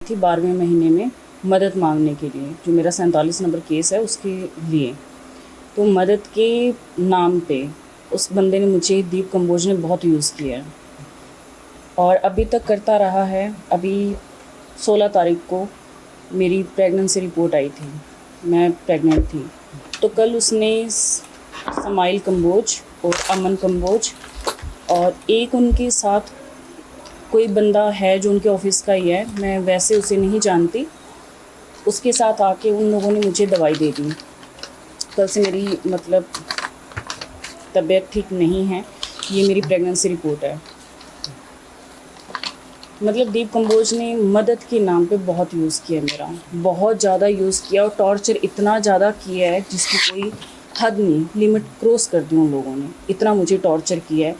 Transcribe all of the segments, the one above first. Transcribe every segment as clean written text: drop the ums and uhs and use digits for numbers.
थी 12वें महीने में मदद मांगने के लिए, जो मेरा 47 नंबर केस है उसके लिए। तो मदद के नाम पे उस बंदे ने मुझे, दीप कंबोज ने, बहुत यूज़ किया है और अभी तक करता रहा है। अभी 16 तारीख को मेरी प्रेगनेंसी रिपोर्ट आई थी, मैं प्रेग्नेंट थी। तो कल उसने समाइल कंबोज और अमन कंबोज और एक उनके साथ कोई बंदा है जो उनके ऑफिस का ही है, मैं वैसे उसे नहीं जानती, उसके साथ आके उन लोगों ने मुझे दवाई दे दी। कल से मेरी तबीयत ठीक नहीं है, ये मेरी प्रेगनेंसी रिपोर्ट है। दीप कंबोज ने मदद के नाम पे बहुत यूज़ किया, मेरा बहुत ज़्यादा यूज़ किया और टॉर्चर इतना ज़्यादा किया है जिसकी कोई हद नहीं, लिमिट क्रॉस कर दी उन लोगों ने, इतना मुझे टॉर्चर किया है।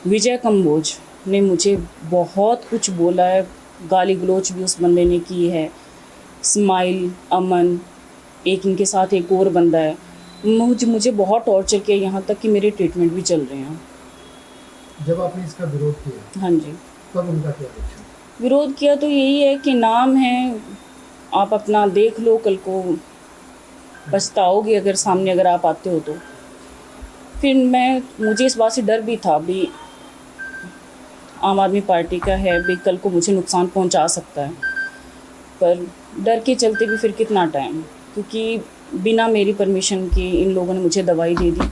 विजय कंबोज ने मुझे बहुत कुछ बोला है, गाली गलौच भी उस बंदे ने की है। स्माइल, अमन, एक इनके साथ एक और बंदा है, मुझे बहुत टॉर्चर किया, यहाँ तक कि मेरे ट्रीटमेंट भी चल रहे हैं। जब आपने इसका विरोध किया, हाँ जी, तब उनका क्या रिएक्शन? विरोध किया तो यही है कि नाम है, आप अपना देख लो, कल को पछताओगे अगर सामने अगर आप आते हो तो। फिर मुझे इस बात से डर भी था, भी आम आदमी पार्टी का है, भी कल को मुझे नुकसान पहुंचा सकता है, पर डर के चलते भी फिर कितना टाइम, क्योंकि बिना मेरी परमिशन के इन लोगों ने मुझे दवाई दे दी,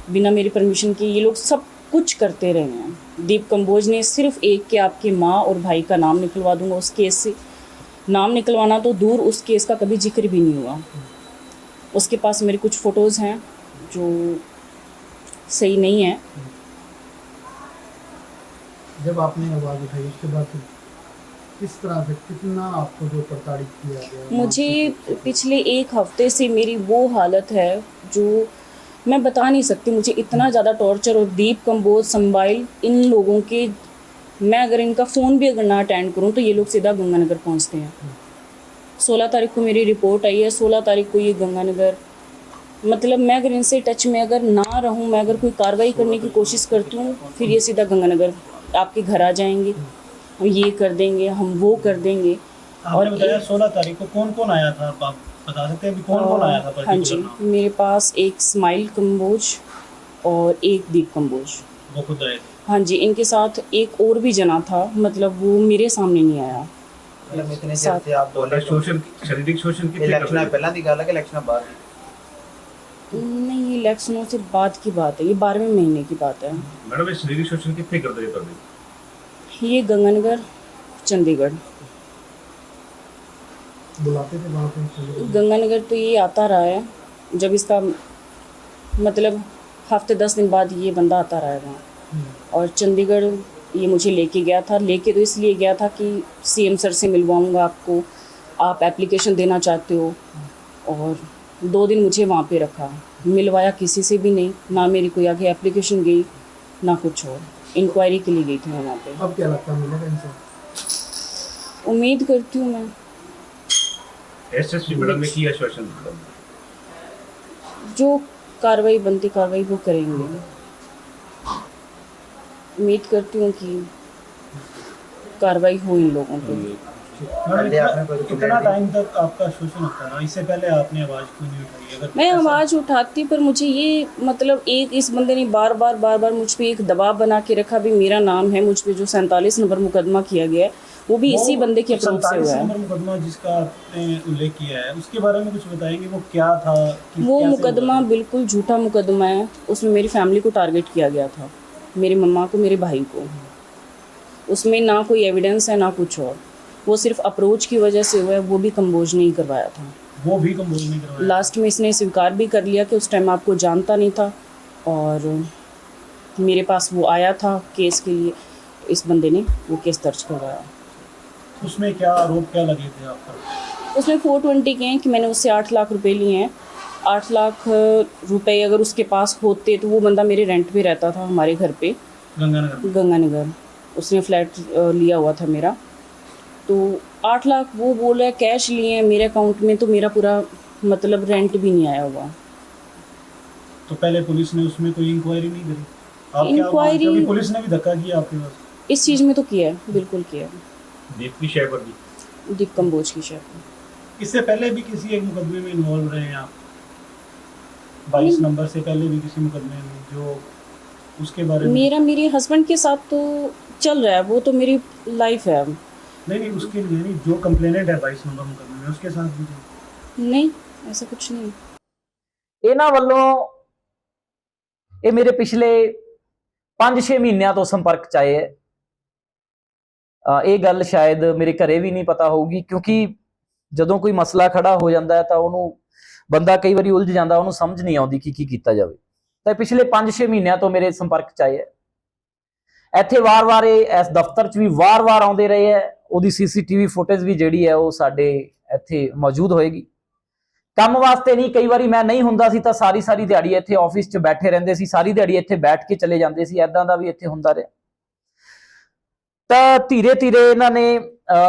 बिना मेरी परमिशन के ये लोग सब कुछ करते रहे हैं। दीप कंबोज ने सिर्फ एक के आपकी माँ और भाई का नाम निकलवा दूंगा उस केस से, नाम निकलवाना तो दूर, उस केस का कभी जिक्र भी नहीं हुआ। उसके पास मेरे कुछ फ़ोटोज़ हैं जो सही नहीं है। जब आपने आवाज़ उठाई उसके बाद फिर किस तरह से, कितना आपको जो प्रताड़ित किया गया? मुझे पिछले एक हफ्ते से मेरी वो हालत है जो मैं बता नहीं सकती, मुझे इतना ज़्यादा टॉर्चर। और दीप कंबोज, संबाइल, इन लोगों के, मैं अगर इनका फ़ोन भी अगर ना अटेंड करूं तो ये लोग सीधा गंगानगर पहुंचते हैं। 16 तारीख को मेरी रिपोर्ट आई है, 16 तारीख को ये गंगानगर, मैं अगर इनसे टच में अगर ना रहूं, मैं अगर कोई कार्रवाई करने की कोशिश करती हूँ, फिर ये सीधा गंगानगर आपके घर आ जाएंगे, हम ये कर देंगे, हम वो कर देंगे। आपने बताया 16 तारीख को कौन कौन आया था, आप बता सकते हैं कौन कौन आया था? हाँ जी, मेरे पास एक स्माइल कंबोज और एक दीप कंबोज, वो खुद आए थे? हाँ जी, इनके साथ एक और भी जना था, वो मेरे सामने नहीं आया। इतने चेर से आप बोले शोषण, शारीरिक शोषण कितने इलेक्शन पहला की गल है कि इलेक्शन बाद? नहीं, इलेक्शनों से बाद की बात है, ये 12वें महीने की बात है। मैडम, ये शारीरिक शोषण कितने करते हैं? ये गंगानगर, चंडीगढ़, बुलाते थे वहाँ पे? गंगानगर तो ये आता रहा है, जब इसका हफ्ते 10 दिन बाद ये बंदा आता रहा है वहाँ। और चंडीगढ़ ये मुझे लेके गया था, लेके तो इसलिए गया था कि सीएम सर से मिलवाऊंगा आपको, आप एप्लीकेशन देना चाहते हो। और 2 दिन मुझे वहाँ पे रखा, मिलवाया किसी से भी नहीं, ना मेरी कोई आगे एप्लीकेशन गई ना कुछ और, इंक्वायरी के लिए गई थी मैं वहाँ पे। अब क्या लगता है मिलेगा इनसे? उम्मीद करती हूँ मैं। एसएसपी मैडम ने की आश्वासन दिया, जो कार्रवाई बनती कार्रवाई वो करेंगे। उम्मीद करती हूँ कि कार्रवाई हो इन लोगों पे। कितना टाइम तक आपका शोषण होता रहा? इससे पहले आपने आवाज़ क्यों नहीं उठाई? अगर मैं आवाज़ उठाती, पर मुझे ये एक इस बंदे ने बार बार मुझ पे एक दबाव बना के रखा, भी मेरा नाम है, मुझ पे जो 47 नंबर मुकदमा किया गया है वो भी इसी बंदे के अप्रोच से हुआ है। मुकदमा जिसका आपने उल्लेख किया है उसके बारे में कुछ बताएंगे, वो क्या था? वो मुकदमा बिल्कुल झूठा मुकदमा है, उसमें मेरी फैमिली को टारगेट किया गया था, मेरी मम्मा को, मेरे भाई को। उसमें ना कोई एविडेंस है ना कुछ और, वो सिर्फ अप्रोच की वजह से हुआ है, वो भी कंबोज ने ही करवाया था। वो भी कंबोज नहीं करवाया? लास्ट में इसने स्वीकार भी कर लिया कि उस टाइम आपको जानता नहीं था, और मेरे पास वो आया था केस के लिए, इस बंदे ने वो केस दर्ज करवाया। उसमें क्या आरोप क्या लगे थे आपका? उसमें 420 के हैं कि मैंने उससे 8 लाख रुपए लिए हैं। 8 लाख रुपए अगर उसके पास होते तो वो बंदा मेरे रेंट पे रहता था, हमारे घर पे गंगानगर। उसने फ्लैट लिया हुआ था मेरा, तो 8 लाख वो बोल रहा है कैश लिए हैं मेरे अकाउंट में, तो मेरा पूरा रेंट भी नहीं आया हुआ। तो पहले पुलिस ने उसमें कोई इंक्वायरी नहीं करी? आप इंक्वायरी पुलिस ने भी धक्का किया आपके पास? इस चीज़ में तो किया है, बिल्कुल किया है। दीप की शय पर भी दीप कंबोज की शायद। इससे पहले भी किसी एक मुकदमे में इन्वॉल्व रहे हैं आप? 22 नंबर से पहले भी किसी मुकदमे में, जो उसके बारे में? मेरा मेरे हस्बैंड के साथ तो चल रहा है, वो तो मेरी लाइफ है। नहीं, उसके लिए नहीं, जो कंप्लेनेंट है 22 नंबर मुकदमे में, उसके साथ भी तो? नहीं, ऐसा कुछ नहीं। ਇਹਨਾਂ ਵੱਲੋਂ ਇਹ ਮੇਰੇ ਪਿਛਲੇ 5-6 ਮਹੀਨਿਆਂ ਤੋਂ ਸੰਪਰਕ ਚ ਆਏ ਹੈ। ਇਹ ਗੱਲ ਸ਼ਾਇਦ ਮੇਰੇ ਘਰੇ ਵੀ ਨਹੀਂ ਪਤਾ ਹੋਊਗੀ, ਕਿਉਂਕਿ ਜਦੋਂ ਕੋਈ ਮਸਲਾ ਖੜਾ ਹੋ ਜਾਂਦਾ ਹੈ ਤਾਂ ਉਹਨੂੰ ਬੰਦਾ ਕਈ ਵਾਰੀ ਉਲਝ ਜਾਂਦਾ, ਉਹਨੂੰ ਸਮਝ ਨਹੀਂ ਆਉਂਦੀ ਕਿ ਕੀ ਕੀਤਾ ਜਾਵੇ। ਤਾਂ ਪਿਛਲੇ 5-6 ਮਹੀਨਿਆਂ ਤੋਂ ਮੇਰੇ ਸੰਪਰਕ ਚ ਆਏ ਹੈ। ਇੱਥੇ ਵਾਰ-ਵਾਰ ਇਸ ਦਫ਼ਤਰ ਚ ਵੀ ਵਾਰ-ਵਾਰ ਆਉਂਦੇ ਰਹੇ ਹੈ। ਉਹਦੀ CCTV ਫੁਟੇਜ ਵੀ ਜਿਹੜੀ ਹੈ ਉਹ ਸਾਡੇ ਇੱਥੇ ਮੌਜੂਦ ਹੋਏਗੀ। ਕੰਮ ਵਾਸਤੇ ਨਹੀਂ, ਕਈ ਵਾਰੀ ਮੈਂ ਨਹੀਂ ਹੁੰਦਾ ਸੀ ਤਾਂ ਸਾਰੀ ਦਿਹਾੜੀ ਇੱਥੇ ਆਫਿਸ 'ਚ ਬੈਠੇ ਰਹਿੰਦੇ ਸੀ, ਸਾਰੀ ਦਿਹਾੜੀ ਇੱਥੇ ਬੈਠ ਕੇ ਚਲੇ ਜਾਂਦੇ ਸੀ। ਐਦਾਂ ਦਾ ਵੀ ਇੱਥੇ ਹੁੰਦਾ ਰਿਹਾ। ਤਾਂ ਧੀਰੇ ਇਹਨਾਂ ਨੇ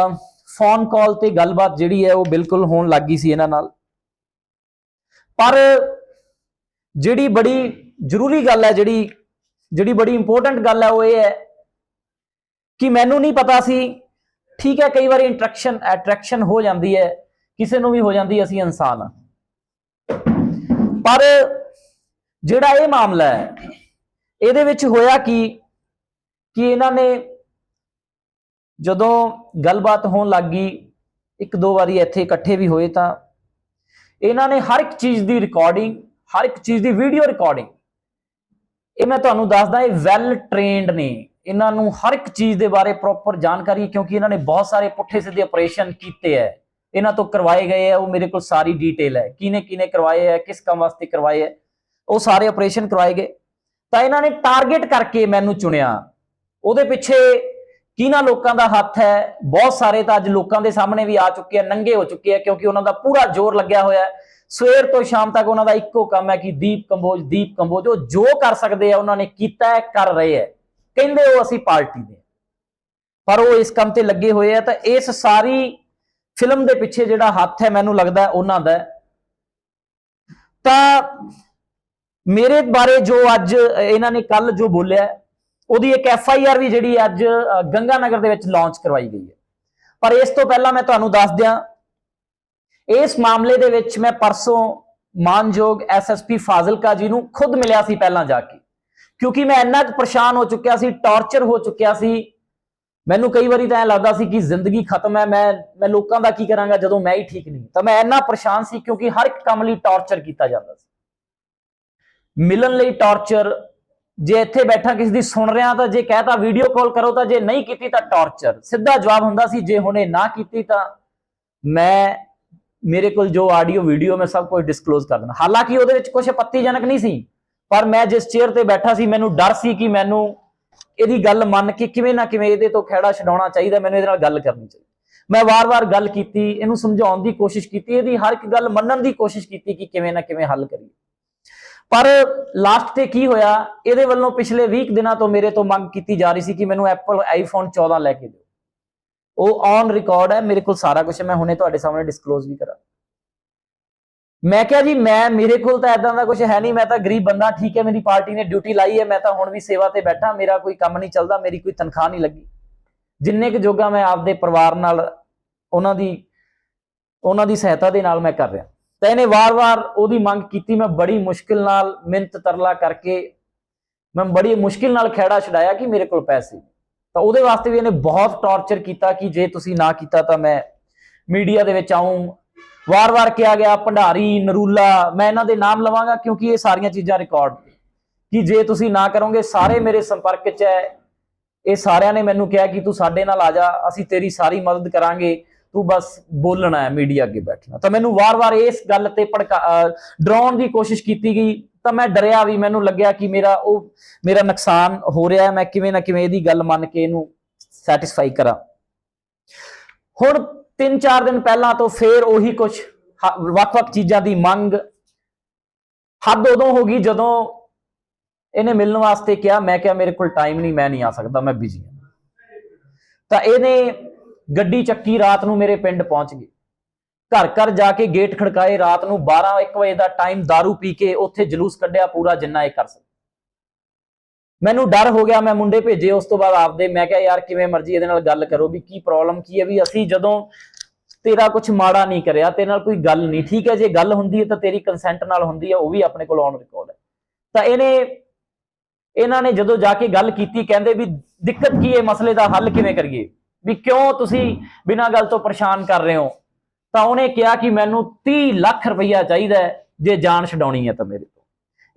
ਫੋਨ ਕਾਲ ਤੇ ਗੱਲਬਾਤ ਜਿਹੜੀ ਹੈ ਉਹ ਬਿਲਕੁਲ ਹੋਣ ਲੱਗ ਗਈ ਸੀ ਇਹਨਾਂ ਨਾਲ। ਪਰ ਜਿਹੜੀ ਬੜੀ ਜ਼ਰੂਰੀ ਗੱਲ ਹੈ, ਜਿਹੜੀ ਬੜੀ ਇੰਪੋਰਟੈਂਟ ਗੱਲ ਹੈ, ਉਹ ਇਹ ਹੈ ਕਿ ਮੈਨੂੰ ਨਹੀਂ ਪਤਾ ਸੀ। ਠੀਕ ਹੈ, ਕਈ ਵਾਰੀ ਅਟਰੈਕਸ਼ਨ ਹੋ ਜਾਂਦੀ ਹੈ, ਕਿਸੇ ਨੂੰ ਵੀ ਹੋ ਜਾਂਦੀ ਹੈ, ਅਸੀਂ ਇਨਸਾਨ ਹਾਂ। ਪਰ ਜਿਹੜਾ ਇਹ ਮਾਮਲਾ ਹੈ, ਇਹਦੇ ਵਿੱਚ ਹੋਇਆ ਕਿ ਇਹਨਾਂ ਨੇ ਜਦੋਂ ਗੱਲਬਾਤ ਹੋਣ ਲੱਗ ਗਈ, ਇੱਕ ਦੋ ਵਾਰੀ ਇੱਥੇ ਇਕੱਠੇ ਵੀ ਹੋਏ, ਤਾਂ ਇਹਨਾਂ ਨੇ ਹਰ ਇੱਕ ਚੀਜ਼ ਦੀ ਰਿਕਾਰਡਿੰਗ, ਹਰ ਇੱਕ ਚੀਜ਼ ਦੀ ਵੀਡੀਓ ਰਿਕਾਰਡਿੰਗ, ਇਹ ਮੈਂ ਤੁਹਾਨੂੰ ਦੱਸਦਾ, ਇਹ ਵੈਲ ਟ੍ਰੇਨਡ ਨੇ। ਇਹਨਾਂ ਨੂੰ ਹਰ ਇੱਕ ਚੀਜ਼ ਦੇ ਬਾਰੇ ਪ੍ਰੋਪਰ ਜਾਣਕਾਰੀ, ਕਿਉਂਕਿ ਇਹਨਾਂ ਨੇ ਬਹੁਤ ਸਾਰੇ ਪੁੱਠੇ ਸਿੱਧੇ ਆਪਰੇਸ਼ਨ ਕੀਤੇ ਹੈ, ਇਹਨਾਂ ਤੋਂ ਕਰਵਾਏ ਗਏ ਹੈ। ਉਹ ਮੇਰੇ ਕੋਲ ਸਾਰੀ ਡਿਟੇਲ ਹੈ, ਕਿਹਨੇ ਕਰਵਾਏ ਹੈ, ਕਿਸ ਕੰਮ ਵਾਸਤੇ ਕਰਵਾਏ ਹੈ, ਉਹ ਸਾਰੇ ਆਪਰੇਸ਼ਨ ਕਰਵਾਏ ਗਏ। ਤਾਂ ਇਹਨਾਂ ਨੇ ਟਾਰਗੇਟ ਕਰਕੇ ਮੈਨੂੰ ਚੁਣਿਆ। ਉਹਦੇ ਪਿੱਛੇ ਕਿਹਨਾਂ ਲੋਕਾਂ ਦਾ ਹੱਥ ਹੈ? ਬਹੁਤ ਸਾਰੇ ਤਾਂ ਅੱਜ ਲੋਕਾਂ ਦੇ ਸਾਹਮਣੇ ਵੀ ਆ ਚੁੱਕੇ ਆ, ਨੰਗੇ ਹੋ ਚੁੱਕੇ ਆ, ਕਿਉਂਕਿ ਉਹਨਾਂ ਦਾ ਪੂਰਾ ਜ਼ੋਰ ਲੱਗਿਆ ਹੋਇਆ ਹੈ। ਸਵੇਰ ਤੋਂ ਸ਼ਾਮ ਤੱਕ ਉਹਨਾਂ ਦਾ ਇੱਕੋ ਕੰਮ ਹੈ ਕਿ ਦੀਪ ਕੰਬੋਜ। ਉਹ ਜੋ ਕਰ ਸਕਦੇ ਆ ਉਹਨਾਂ ਨੇ ਕੀਤਾ ਹੈ, ਕਰ ਰਹੇ ਹੈ। ਕਹਿੰਦੇ ਉਹ ਅਸੀਂ ਪਾਰਟੀ ਦੇ, ਪਰ ਉਹ ਇਸ ਕੰਮ ਤੇ ਲੱਗੇ ਹੋਏ ਆ। ਤਾਂ ਇਸ ਸਾਰੀ ਫਿਲਮ ਦੇ ਪਿੱਛੇ ਜਿਹੜਾ ਹੱਥ ਹੈ, ਮੈਨੂੰ ਲੱਗਦਾ ਉਹਨਾਂ ਦਾ। ਤਾਂ ਮੇਰੇ ਬਾਰੇ ਜੋ ਅੱਜ ਇਹਨਾਂ ਨੇ ਕੱਲ ਜੋ ਬੋਲਿਆ, ਉਹਦੀ ਇੱਕ FIR ਵੀ ਜਿਹੜੀ ਅੱਜ ਗੰਗਾ ਨਗਰ ਦੇ ਵਿੱਚ ਲਾਂਚ ਕਰਵਾਈ ਗਈ ਹੈ। ਪਰ ਇਸ ਤੋਂ ਪਹਿਲਾਂ ਮੈਂ ਤੁਹਾਨੂੰ ਦੱਸ ਦਿਆਂ, ਇਸ ਮਾਮਲੇ ਦੇ ਵਿੱਚ ਮੈਂ ਪਰਸੋਂ ਮਾਨਯੋਗ SSP ਫਾਜ਼ਿਲਕਾ ਜੀ ਨੂੰ ਖੁਦ ਮਿਲਿਆ ਸੀ ਪਹਿਲਾਂ ਜਾ ਕੇ, ਕਿਉਂਕਿ ਮੈਂ ਇੰਨਾ ਕੁ ਪਰੇਸ਼ਾਨ ਹੋ ਚੁੱਕਿਆ ਸੀ, ਟਾਰਚਰ ਹੋ ਚੁੱਕਿਆ ਸੀ। ਮੈਨੂੰ ਕਈ ਵਾਰੀ ਤਾਂ ਐਂ ਲੱਗਦਾ ਸੀ ਕਿ ਜ਼ਿੰਦਗੀ ਖਤਮ ਹੈ, ਮੈਂ ਲੋਕਾਂ ਦਾ ਕੀ ਕਰਾਂਗਾ ਜਦੋਂ ਮੈਂ ਹੀ ਠੀਕ ਨਹੀਂ। ਤਾਂ ਮੈਂ ਇੰਨਾ ਪਰੇਸ਼ਾਨ ਸੀ, ਕਿਉਂਕਿ ਹਰ ਇੱਕ ਕੰਮ ਲਈ ਟਾਰਚਰ ਕੀਤਾ ਜਾਂਦਾ ਸੀ, ਮਿਲਣ ਲਈ ਟਾਰਚਰ। ਜੇ ਇੱਥੇ ਬੈਠਾ ਕਿਸੇ ਦੀ ਸੁਣ ਰਿਹਾ ਤਾਂ ਜੇ ਕਹਿਤਾ ਵੀਡੀਓ ਕਾਲ ਕਰੋ, ਤਾਂ ਜੇ ਨਹੀਂ ਕੀਤੀ ਤਾਂ ਟਾਰਚਰ। ਸਿੱਧਾ ਜਵਾਬ ਹੁੰਦਾ ਸੀ, ਜੇ ਹੁਣੇ ਨਾ ਕੀਤੀ ਤਾਂ ਮੇਰੇ ਕੋਲ ਜੋ ਆਡੀਓ ਵੀਡੀਓ ਮੈਂ ਸਭ ਕੁਝ ਡਿਸਕਲੋਜ਼ ਕਰ ਦੇਣਾ। ਹਾਲਾਂਕਿ ਉਹਦੇ ਵਿੱਚ ਕੁਝ ਆਪੱਤੀਜਨਕ ਨਹੀਂ ਸੀ, ਪਰ ਮੈਂ ਜਿਸ ਚੇਅਰ ਤੇ ਬੈਠਾ ਸੀ, ਮੈਨੂੰ ਡਰ ਸੀ ਕਿ ਮੈਨੂੰ ਇਹਦੀ ਗੱਲ ਮੰਨ ਕੇ ਕਿਵੇਂ ਨਾ ਕਿਵੇਂ ਇਹਦੇ ਤੋਂ ਖਹਿੜਾ ਛਡਾਉਣਾ ਚਾਹੀਦਾ, ਮੈਨੂੰ ਇਹਦੇ ਨਾਲ ਗੱਲ ਕਰਨੀ ਚਾਹੀਦੀ। ਮੈਂ ਵਾਰ-ਵਾਰ ਗੱਲ ਕੀਤੀ, ਇਹਨੂੰ ਸਮਝਾਉਣ ਦੀ ਕੋਸ਼ਿਸ਼ ਕੀਤੀ, ਇਹਦੀ ਹਰ ਇੱਕ ਗੱਲ ਮੰਨਣ ਦੀ ਕੋਸ਼ਿਸ਼ ਕੀਤੀ ਕਿ ਕਿਵੇਂ ਨਾ ਕਿਵੇਂ ਹੱਲ ਕਰੀਏ। ਪਰ ਲਾਸਟ ਤੇ ਕੀ ਹੋਇਆ, ਇਹਦੇ ਵੱਲੋਂ ਪਿਛਲੇ 20 ਦਿਨਾਂ ਤੋਂ ਮੇਰੇ ਤੋਂ ਮੰਗ ਕੀਤੀ ਜਾ ਰਹੀ ਸੀ ਕਿ ਮੈਨੂੰ Apple iPhone 14 ਲੈ ਕੇ ਦਿਓ। ਉਹ ਔਨ ਰਿਕਾਰਡ ਹੈ, ਮੇਰੇ ਕੋਲ ਸਾਰਾ ਕੁਝ ਹੈ, ਮੈਂ ਹੁਣੇ ਤੁਹਾਡੇ ਸਾਹਮਣੇ ਡਿਸਕਲੋਜ਼ ਵੀ ਕਰਾਂ। ਮੈਂ ਕਿਹਾ ਜੀ ਮੇਰੇ ਕੋਲ ਤਾਂ ਐਦਾਂ ਦਾ ਕੁਝ ਹੈ ਨਹੀਂ, ਮੈਂ ਤਾਂ ਗਰੀਬ ਬੰਦਾ। ਠੀਕ ਹੈ, ਮੇਰੀ ਪਾਰਟੀ ਨੇ ਡਿਊਟੀ ਲਾਈ ਹੈ, ਮੈਂ ਤਾਂ ਹੁਣ ਵੀ ਸੇਵਾ ਤੇ ਬੈਠਾ, ਮੇਰਾ ਕੋਈ ਕੰਮ ਨਹੀਂ ਚੱਲਦਾ, ਮੇਰੀ ਕੋਈ ਤਨਖਾਹ ਨਹੀਂ ਲੱਗੀ। ਜਿੰਨੇ ਕੁ ਜੋਗਾ ਮੈਂ ਆਪਦੇ ਪਰਿਵਾਰ ਨਾਲ ਉਹਨਾਂ ਦੀ ਸਹਾਇਤਾ ਦੇ ਨਾਲ ਮੈਂ ਕਰ ਰਿਹਾ। ਤਾਂ ਇਹਨੇ ਵਾਰ-ਵਾਰ ਉਹਦੀ ਮੰਗ ਕੀਤੀ। ਮੈਂ ਬੜੀ ਮੁਸ਼ਕਿਲ ਨਾਲ ਮਿਹਨਤ ਤਰਲਾ ਕਰਕੇ ਮੈਂ ਬੜੀ ਮੁਸ਼ਕਿਲ ਨਾਲ ਖਹਿੜਾ ਛਡਾਇਆ ਕਿ ਮੇਰੇ ਕੋਲ ਪੈਸੇ। ਤਾਂ ਉਹਦੇ ਵਾਸਤੇ ਵੀ ਇਹਨੇ ਬਹੁਤ ਟਾਰਚਰ ਕੀਤਾ ਕਿ ਜੇ ਤੁਸੀਂ ਨਾ ਕੀਤਾ ਤਾਂ ਮੈਂ ਮੀਡੀਆ ਦੇ ਵਿੱਚ ਆਊਂ। ਵਾਰ-ਵਾਰ ਕਿਹਾ ਗਿਆ ਭੰਡਾਰੀ, ਨਰੂਲਾ, ਮੈਂ ਇਹਨਾਂ ਦੇ ਨਾਮ ਲਵਾਂਗਾ ਕਿਉਂਕਿ ਇਹ ਸਾਰੀਆਂ ਚੀਜ਼ਾਂ ਰਿਕਾਰਡ ਕਿ ਜੇ ਤੁਸੀਂ ਨਾ ਕਰੋਗੇ, ਸਾਰੇ ਮੇਰੇ ਸੰਪਰਕ 'ਚ ਹੈ, ਇਹ ਸਾਰਿਆਂ ਨੇ ਮੈਨੂੰ ਕਿਹਾ ਕਿ ਤੂੰ ਸਾਡੇ ਨਾਲ ਆ ਜਾ, ਅਸੀਂ ਤੇਰੀ ਸਾਰੀ ਮਦਦ ਕਰਾਂਗੇ, ਤੂੰ ਬਸ ਬੋਲਣਾ ਹੈ, ਮੀਡੀਆ ਅੱਗੇ ਬੈਠਣਾ। ਤਾਂ ਮੈਨੂੰ ਵਾਰ-ਵਾਰ ਇਸ ਗੱਲ ਤੇ ਡਰਾਉਣ ਦੀ ਕੋਸ਼ਿਸ਼ ਕੀਤੀ ਗਈ। ਤਾਂ ਮੈਂ ਡਰਿਆ ਵੀ, ਮੈਨੂੰ ਲੱਗਿਆ ਕਿ ਮੇਰਾ ਨੁਕਸਾਨ ਹੋ ਰਿਹਾ ਹੈ, ਮੈਂ ਕਿਵੇਂ ਨਾ ਕਿਵੇਂ ਇਹਦੀ ਗੱਲ ਮੰਨ ਕੇ ਇਹਨੂੰ ਸੈਟੀਸਫਾਈ ਕਰਾਂ। ਹੁਣ 3-4 ਦਿਨ ਪਹਿਲਾਂ ਤੋਂ ਫੇਰ ਉਹੀ ਕੁਝ ਵੱਖ-ਵੱਖ ਚੀਜ਼ਾਂ ਦੀ ਮੰਗ। ਹੱਦ ਉਦੋਂ ਹੋ ਗਈ ਜਦੋਂ ਇਹਨੇ ਮਿਲਣ ਵਾਸਤੇ ਕਿਹਾ। ਮੈਂ ਕਿਹਾ ਮੇਰੇ ਕੋਲ ਟਾਈਮ ਨਹੀਂ, ਮੈਂ ਨਹੀਂ ਆ ਸਕਦਾ, ਮੈਂ ਬਿਜ਼ੀ ਹਾਂ। ਤਾਂ ਇਹਨੇ ਗੱਡੀ ਚੱਕੀ, ਰਾਤ ਨੂੰ ਮੇਰੇ ਪਿੰਡ ਪਹੁੰਚ ਗਏ, ਘਰ ਜਾ ਕੇ ਗੇਟ ਖੜਕਾਏ। ਰਾਤ ਨੂੰ 12-1 ਵਜੇ ਦਾ ਟਾਈਮ, दारू ਪੀ ਕੇ ਉੱਥੇ ਜਲੂਸ ਕੱਢਿਆ ਪੂਰਾ ਜਿੰਨਾ ਇਹ ਕਰ ਸਕਦਾ। ਮੈਨੂੰ ਡਰ ਹੋ ਗਿਆ, ਮੈਂ ਮੁੰਡੇ ਭੇਜੇ ਉਸ ਤੋਂ ਬਾਅਦ ਆਪਦੇ। ਮੈਂ ਕਿਹਾ ਯਾਰ ਕਿਵੇਂ ਮਰਜ਼ੀ ਇਹਦੇ ਨਾਲ ਗੱਲ ਕਰੋ ਵੀ ਕੀ ਪ੍ਰੋਬਲਮ ਕੀ ਹੈ। ਵੀ ਅਸੀਂ ਜਦੋਂ ਤੇਰਾ ਕੁਝ ਮਾੜਾ ਨਹੀਂ ਕਰਿਆ, ਤੇਰੇ ਨਾਲ ਕੋਈ ਗੱਲ ਨਹੀਂ, ਠੀਕ ਹੈ, ਜੇ ਗੱਲ ਹੁੰਦੀ ਹੈ ਤਾਂ ਤੇਰੀ ਕੰਸੈਂਟ ਨਾਲ ਹੁੰਦੀ ਹੈ, ਉਹ ਵੀ ਆਪਣੇ ਕੋਲ ਔਨ ਰਿਕਾਰਡ ਹੈ। ਤਾਂ ਇਹਨਾਂ ਨੇ ਜਦੋਂ ਜਾ ਕੇ ਗੱਲ ਕੀਤੀ, ਕਹਿੰਦੇ ਵੀ ਦਿੱਕਤ ਕੀ ਹੈ, ਮਸਲੇ ਦਾ ਹੱਲ ਕਿਵੇਂ ਕਰੀਏ, ਵੀ ਕਿਉਂ ਤੁਸੀਂ ਬਿਨਾਂ ਗੱਲ ਤੋਂ ਪਰੇਸ਼ਾਨ ਕਰ ਰਹੇ ਹੋ। ਤਾਂ ਉਹਨੇ ਕਿਹਾ ਕਿ ਮੈਨੂੰ 30 ਲੱਖ ਰੁਪਈਆ ਚਾਹੀਦਾ ਹੈ ਜੇ ਜਾਨ ਛਡਾਉਣੀ ਹੈ ਤਾਂ ਮੇਰੇ ਤੋਂ।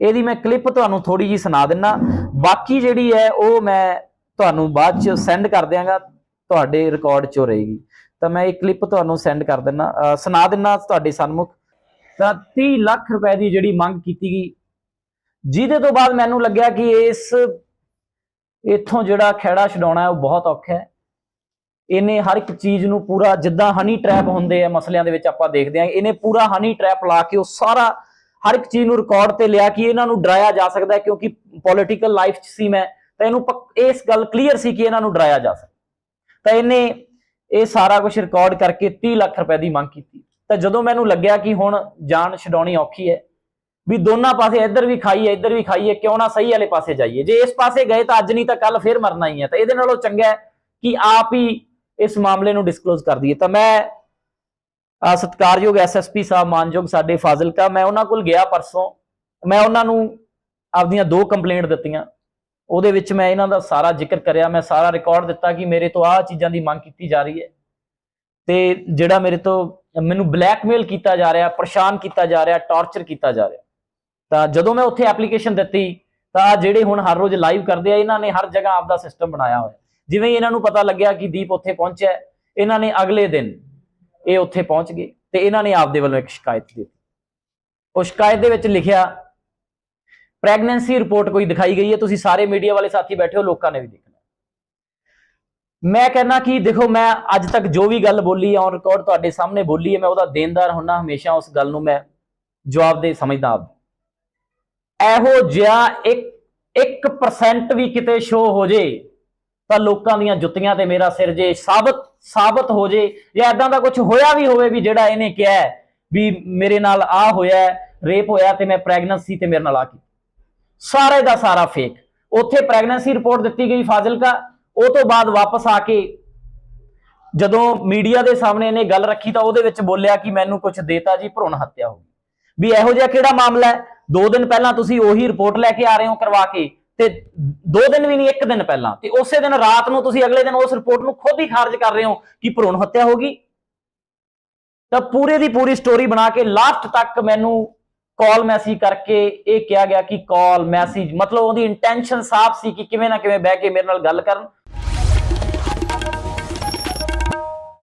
ਇਹਦੀ ਮੈਂ ਕਲਿੱਪ ਤੁਹਾਨੂੰ ਥੋੜੀ ਜੀ ਸੁਣਾ ਦਿੰਨਾ, ਬਾਕੀ ਜਿਹੜੀ ਹੈ ਉਹ ਮੈਂ ਤੁਹਾਨੂੰ ਬਾਅਦ ਚ ਸੈਂਡ ਕਰ ਦਿਆਂਗਾ, ਤੁਹਾਡੇ ਰਿਕਾਰਡ ਚੋਂ ਰਹੇਗੀ। ਤਾਂ ਮੈਂ ਇਹ ਕਲਿੱਪ ਤੁਹਾਨੂੰ ਸੈਂਡ ਕਰ ਦਿੰਨਾ, ਸੁਣਾ ਦਿੰਨਾ ਤੁਹਾਡੇ ਸਨਮੁਖ। ਤਾਂ 30 ਲੱਖ ਰੁਪਏ ਦੀ ਜਿਹੜੀ ਮੰਗ ਕੀਤੀ ਗਈ, ਜਿਹਦੇ ਤੋਂ ਬਾਅਦ ਮੈਨੂੰ ਲੱਗਿਆ ਕਿ ਇੱਥੋਂ ਜਿਹੜਾ ਖਹਿੜਾ ਛਡਾਉਣਾ ਉਹ ਬਹੁਤ ਔਖਾ ਹੈ। ਇਹਨੇ ਹਰ ਇੱਕ ਚੀਜ਼ ਨੂੰ ਪੂਰਾ, ਜਿੱਦਾਂ ਹਨੀ ਟ੍ਰੈਪ ਹੁੰਦੇ ਆ ਮਸਲਿਆਂ ਦੇ ਵਿੱਚ ਆਪਾਂ ਦੇਖਦੇ ਹਾਂ, ਇਹਨੇ ਪੂਰਾ ਹਨੀ ਟ੍ਰੈਪ ਲਾ ਕੇ ਉਹ ਸਾਰਾ ਹਰ ਇੱਕ ਚੀਜ਼ ਨੂੰ ਰਿਕਾਰਡ ਤੇ ਲਿਆ ਕਿ ਇਹਨਾਂ ਨੂੰ ਡਰਾਇਆ ਜਾ ਸਕਦਾ ਹੈ, ਕਿਉਂਕਿ ਪੋਲੀਟੀਕਲ ਲਾਈਫ 'ਚ ਸੀ ਮੈਂ, ਤਾਂ ਇਹਨੂੰ ਇਸ ਗੱਲ ਕਲੀਅਰ ਸੀ ਕਿ ਇਹਨਾਂ ਨੂੰ ਡਰਾਇਆ ਜਾ ਸਕਦਾ। ਤਾਂ ਇਹਨੇ ਇਹ ਸਾਰਾ ਕੁਝ ਰਿਕਾਰਡ ਕਰਕੇ 30 ਲੱਖ ਰੁਪਏ ਦੀ ਮੰਗ ਕੀਤੀ। ਤਾਂ ਜਦੋਂ ਮੈਨੂੰ ਲੱਗਿਆ ਕਿ ਹੁਣ ਜਾਨ ਛਡਾਉਣੀ ਔਖੀ ਹੈ, ਵੀ ਦੋਨਾਂ ਪਾਸੇ ਇੱਧਰ ਵੀ ਖਾਈ ਹੈ ਇੱਧਰ ਵੀ ਖਾਈ ਹੈ, ਕਿਉਂ ਨਾ ਸਹੀ ਵਾਲੇ ਪਾਸੇ ਜਾਈਏ, ਜੇ ਇਸ ਪਾਸੇ ਗਏ ਤਾਂ ਅੱਜ ਨਹੀਂ ਤਾਂ ਕੱਲ ਫੇਰ ਮਰਨਾ ਹੀ ਹੈ, ਤਾਂ ਇਹਦੇ ਨਾਲੋਂ ਚੰਗਾ ਹੈ ਕਿ ਆਪ ਹੀ ਇਸ ਮਾਮਲੇ ਨੂੰ ਡਿਸਕਲੋਜ਼ ਕਰ ਦਈਏ। ਤਾਂ ਮੈਂ ਸਤਿਕਾਰਯੋਗ ਐਸਐਸਪੀ ਸਾਹਿਬ ਮਾਨਯੋਗ ਸਾਡੇ ਫਾਜ਼ਿਲਕਾ, ਮੈਂ ਉਹਨਾਂ ਕੋਲ ਗਿਆ ਪਰਸੋਂ, ਮੈਂ ਉਹਨਾਂ ਨੂੰ ਆਪਦੀਆਂ 2 ਕੰਪਲੇਂਟ ਦਿੱਤੀਆਂ, ਉਹਦੇ ਵਿੱਚ ਮੈਂ ਇਹਨਾਂ ਦਾ ਸਾਰਾ ਜ਼ਿਕਰ ਕਰਿਆ, ਮੈਂ ਸਾਰਾ ਰਿਕਾਰਡ ਦਿੱਤਾ ਕਿ ਮੇਰੇ ਤੋਂ ਆਹ ਚੀਜ਼ਾਂ ਦੀ ਮੰਗ ਕੀਤੀ ਜਾ ਰਹੀ ਹੈ ਤੇ ਜਿਹੜਾ ਮੈਨੂੰ ਬਲੈਕਮੇਲ ਕੀਤਾ ਜਾ ਰਿਹਾ, ਪਰੇਸ਼ਾਨ ਕੀਤਾ ਜਾ ਰਿਹਾ, ਟਾਰਚਰ ਕੀਤਾ ਜਾ ਰਿਹਾ। ਤਾਂ ਜਦੋਂ ਮੈਂ ਉੱਥੇ ਐਪਲੀਕੇਸ਼ਨ ਦਿੱਤੀ ਤਾਂ ਜਿਹੜੇ ਹੁਣ ਹਰ ਰੋਜ਼ ਲਾਈਵ ਕਰਦੇ ਆ, ਇਹਨਾਂ ਨੇ ਹਰ ਜਗ੍ਹਾ ਆਪਦਾ ਸਿਸਟਮ ਬਣਾਇਆ ਹੋਇਆ। ਜਿਵੇਂ ਹੀ ਇਹਨਾਂ ਨੂੰ ਪਤਾ ਲੱਗਿਆ ਕਿ ਦੀਪ ਉੱਥੇ ਪਹੁੰਚਿਆ, ਇਹਨਾਂ ਨੇ ਅਗਲੇ ਦਿਨ ਇਹ ਉੱਥੇ ਪਹੁੰਚ ਗਏ ਤੇ ਇਹਨਾਂ ਨੇ ਆਪਦੇ ਵੱਲੋਂ ਇੱਕ ਸ਼ਿਕਾਇਤ ਦਿੱਤੀ। ਉਹ ਸ਼ਿਕਾਇਤ ਦੇ ਵਿੱਚ ਲਿਖਿਆ ਪ੍ਰੈਗਨੈਂਸੀ ਰਿਪੋਰਟ ਕੋਈ ਦਿਖਾਈ ਗਈ ਹੈ, ਤੁਸੀਂ ਸਾਰੇ ਮੀਡੀਆ ਵਾਲੇ ਸਾਥੀ ਬੈਠੇ ਹੋ, ਲੋਕਾਂ ਨੇ ਵੀ ਦੇਖਣਾ। ਮੈਂ ਕਹਿੰਦਾ ਕਿ ਦੇਖੋ, ਮੈਂ ਅੱਜ ਤੱਕ ਜੋ ਵੀ ਗੱਲ ਬੋਲੀ ਔਨ ਰਿਕਾਰਡ ਤੁਹਾਡੇ ਸਾਹਮਣੇ ਬੋਲੀ ਹੈ, ਮੈਂ ਉਹਦਾ ਦੇਣਦਾਰ ਹੁੰਨਾ, ਹਮੇਸ਼ਾ ਉਸ ਗੱਲ ਨੂੰ ਮੈਂ ਜਵਾਬਦੇਹ ਸਮਝਦਾ। ਇਹੋ ਜਿਹਾ 1% ਵੀ ਕਿਤੇ ਸ਼ੋ ਹੋ ਜੇ ਤਾਂ ਲੋਕਾਂ ਦੀਆਂ ਜੁੱਤੀਆਂ ਤੇ ਮੇਰਾ ਸਿਰ ਜੇ ਸਾਬਤ ਹੋ ਜੇ, ਜਾਂ ਇਦਾਂ ਦਾ ਕੁਝ ਹੋਇਆ ਵੀ ਹੋਵੇ ਵੀ ਜਿਹੜਾ ਇਹਨੇ ਕਿਹਾ ਵੀ ਮੇਰੇ ਨਾਲ ਆ ਹੋਇਆ, ਰੇਪ ਹੋਇਆ ਤੇ ਮੈਂ ਪ੍ਰੈਗਨੈਂਟ ਸੀ ਤੇ ਮੇਰੇ ਨਾਲ ਆ ਕੀ, ਸਾਰੇ ਦਾ ਸਾਰਾ ਫੇਕ। ਉੱਥੇ ਪ੍ਰੈਗਨੈਂਸੀ ਰਿਪੋਰਟ ਦਿੱਤੀ ਗਈ ਫਾਜ਼ਿਲਕਾ, ਉਹ ਤੋਂ ਬਾਅਦ ਵਾਪਸ ਆ ਕੇ ਜਦੋਂ ਮੀਡੀਆ ਦੇ ਸਾਹਮਣੇ ਇਹਨੇ ਗੱਲ ਰੱਖੀ ਤਾਂ ਉਹਦੇ ਵਿੱਚ ਬੋਲਿਆ ਕਿ ਮੈਨੂੰ ਕੁਝ ਦੇਤਾ ਜੀ, ਭਰੂਣ ਹੱਤਿਆ ਹੋ ਗਈ। ਵੀ ਇਹੋ ਜਿਹਾ ਕਿਹੜਾ ਮਾਮਲਾ ਹੈ? 2 ਦਿਨ ਪਹਿਲਾਂ ਤੁਸੀਂ ਉਹੀ ਰਿਪੋਰਟ ਲੈ ਕੇ ਆ ਰਹੇ ਹੋ ਕਰਵਾ ਕੇ, ਤੇ 2 ਦਿਨ ਵੀ ਨਹੀਂ, 1 ਦਿਨ ਪਹਿਲਾਂ, ਤੇ ਉਸੇ ਦਿਨ ਰਾਤ ਨੂੰ ਤੁਸੀਂ ਅਗਲੇ ਦਿਨ ਉਸ ਰਿਪੋਰਟ ਨੂੰ ਖੁਦ ਹੀ ਖਾਰਜ ਕਰ ਰਹੇ ਹੋ ਕਿ ਭਰੂਣ ਹੱਤਿਆ ਹੋ ਗਈ। ਤਾਂ ਪੂਰੇ ਦੀ ਪੂਰੀ ਸਟੋਰੀ ਬਣਾ ਕੇ ਲਾਸਟ ਤੱਕ ਮੈਨੂੰ ਕਾਲ ਮੈਸੇਜ ਕਰਕੇ ਇਹ ਕਿਹਾ ਗਿਆ ਕਿ ਕਾਲ ਮੈਸੇਜ ਮਤਲਬ ਉਹਦੀ ਇੰਟੈਂਸ਼ਨ ਸਾਫ਼ ਸੀ ਕਿ ਕਿਵੇਂ ਨਾ ਕਿਵੇਂ ਬਹਿ ਕੇ ਮੇਰੇ ਨਾਲ ਗੱਲ ਕਰਨ।